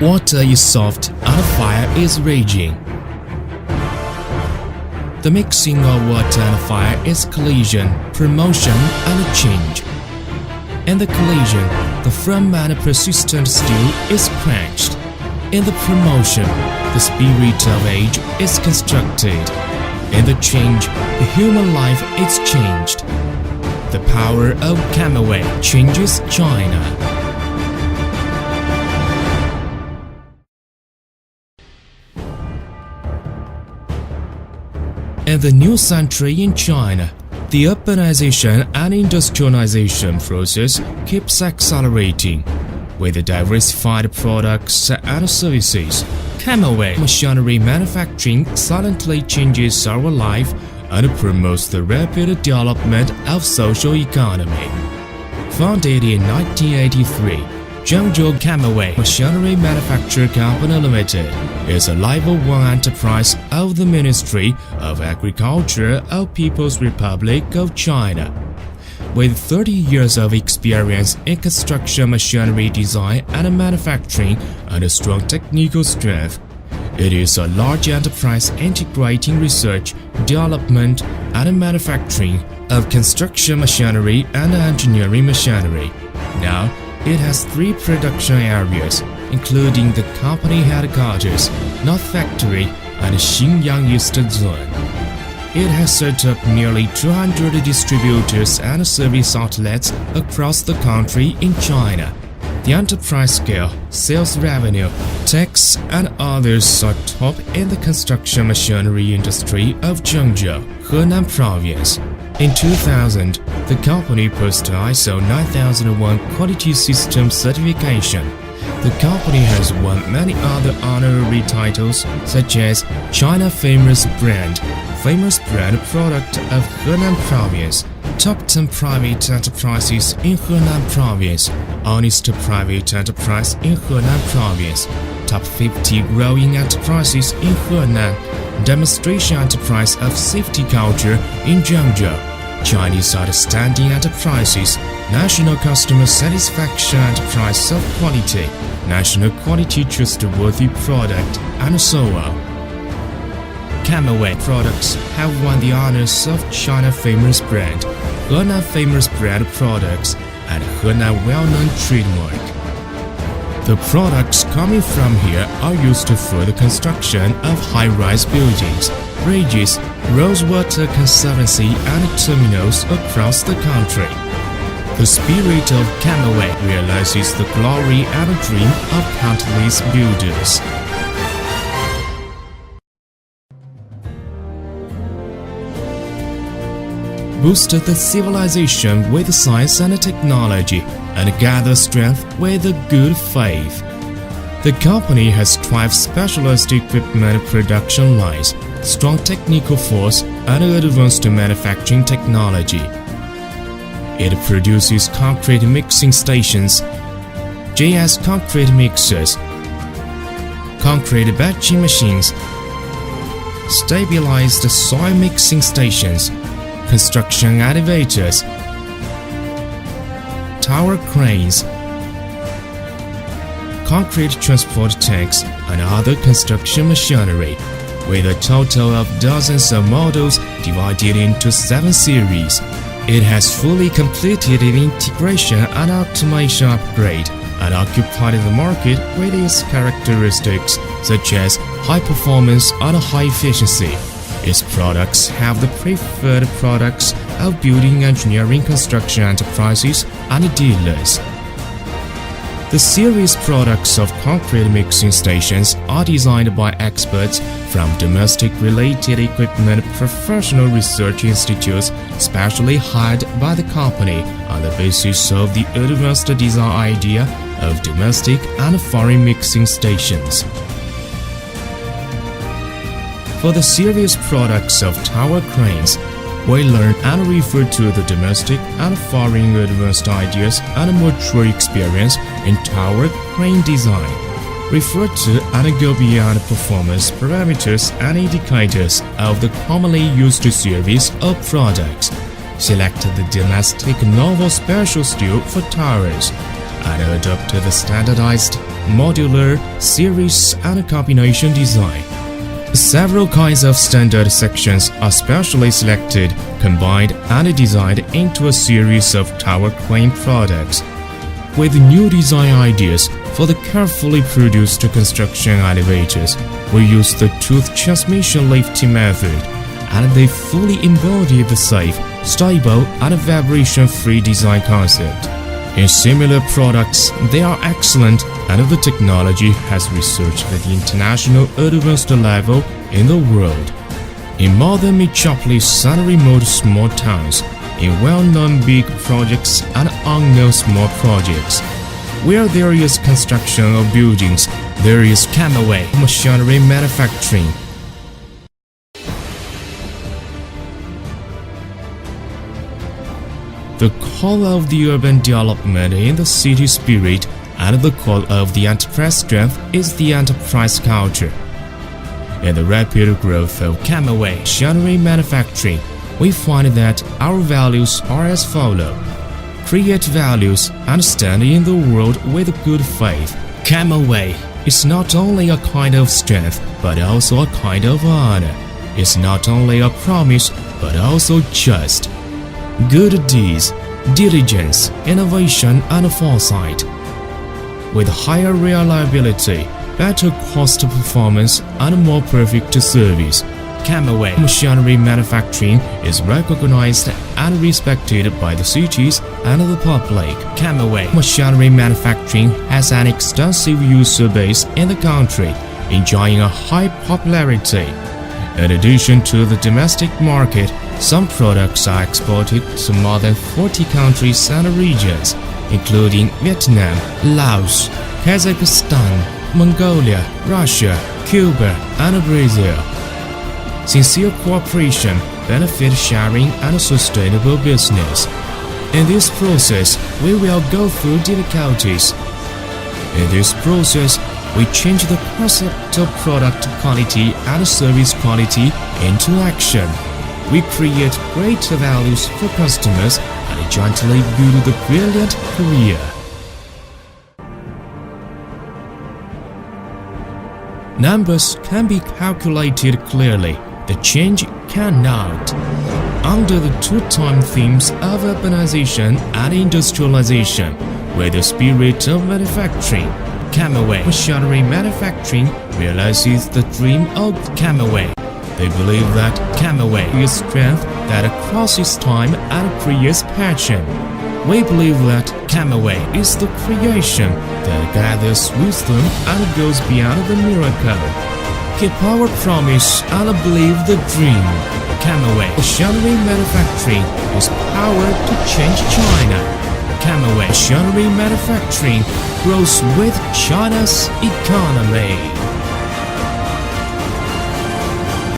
Water is soft and fire is raging. The mixing of water and fire is collision, promotion, and change. In the collision, the firm and persistent steel is quenched. In the promotion, the spirit of age is constructed. In the change, the human life is changed. The power of Camelway changes China. In the new century in China, the urbanization and industrialization process keeps accelerating. With diversified products and services, Camelway Machinery manufacturing silently changes our life and promotes the rapid development of social economy. Founded in 1983, Zhengzhou Camelway Machinery Manufacture Company Limited is a Level 1 enterprise of the Ministry of Agriculture of People's Republic of China. With 30 years of experience in construction machinery design and manufacturing and a strong technical strength, it is a large enterprise integrating research, development, and manufacturing of construction machinery and engineering machinery. Now, it has 3 production areas, including the company headquarters, North Factory, and Xinyang Eastern Zone. It has set up nearly 200 distributors and service outlets across the country in China. The enterprise scale, sales revenue, tax, and others are top in the construction machinery industry of Zhengzhou, Henan Province. In 2000, the company passed ISO 9001 Quality System certification. The company has won many other honorary titles such as China Famous Brand Product of Henan Province, Top 10 Private Enterprises in Henan Province, Honest Private Enterprise in Henan Province, Top 50 Growing Enterprises in Henan, Demonstration Enterprise of Safety Culture in Zhengzhou, Chinese Outstanding Enterprises, National Customer Satisfaction Enterprise of Quality, National Quality Trustworthy Product, and so on. Camelway products have won the honors of China Famous Brand, Henan Famous Brand Products, and Henan Well-Known Trademark. The products coming from here are used for the construction of high-rise buildings, bridges, rosewater conservancy, and terminals across the country. The spirit of Camelway realizes the glory and dream of countless builders. Boosted the civilization with science and technology, and gather strength with good faith. The company has 12 specialized equipment production lines, strong technical force, and advanced manufacturing technology. It produces concrete mixing stations, JS concrete mixers, concrete batching machines, stabilized soil mixing stations, construction elevators, tower cranes, concrete transport tanks, and other construction machinery, with a total of dozens of models divided into 7 series. It has fully completed the integration and automation upgrade and occupied the market with its characteristics such as high performance and high efficiency. Its products have the preferred products of building engineering construction enterprises and dealers. The series products of concrete mixing stations are designed by experts from domestic-related equipment professional research institutes specially hired by the company on the basis of the advanced design idea of domestic and foreign mixing stations. For the series products of tower cranes, we learn and refer to the domestic and foreign advanced ideas and mature experience in tower crane design. Refer to and go beyond performance parameters and indicators of the commonly used series of products. Select the domestic novel special steel for towers and adopt the standardized, modular, series and combination design. Several kinds of standard sections are specially selected, combined and designed into a series of tower crane products. With new design ideas for the carefully produced construction elevators, we use the tooth transmission lifting method, and they fully embody the safe, stable and vibration-free design concept. In similar products, they are excellent, and the technology has researched at the international advanced level in the world. In modern metropolis and remote small towns, in well-known big projects and unknown small projects, where there is construction of buildings, there is Camelway Machinery manufacturing. The call of the urban development in the city spirit and the call of the enterprise strength is the enterprise culture. In the rapid growth of Camelway Machinery manufacturing, we find that our values are as follows: create values and stand in the world with good faith. Camelway is not only a kind of strength, but also a kind of honor. It's not only a promise, but also just. Good deeds, diligence, innovation and foresight. With higher reliability, better cost performance and more perfect service, Camelway Machinery manufacturing is recognized and respected by the cities and the public. Camelway Machinery manufacturing has an extensive user base in the country, enjoying a high popularity. In addition to the domestic market, some products are exported to more than 40 countries and regions, including Vietnam, Laos, Kazakhstan, Mongolia, Russia, Cuba, and Brazil. Sincere cooperation, benefit sharing, and sustainable business. In this process, we will go through difficulties. In this process, we change the concept of product quality and service quality into action. We create great values for customers and jointly build a brilliant career. Numbers can be calculated clearly. The change cannot. Under the two-time themes of urbanization and industrialization, with the spirit of manufacturing, Camelway Machinery manufacturing realizes the dream of Camelway. They believe that Camelway is strength that crosses time and creates passion. We believe that Camelway is the creation that gathers wisdom and goes beyond the miracle. Keep our promise and believe the dream. Camelway Machinery manufacturing is power to change China. Camelway Machinery manufacturing grows with China's economy.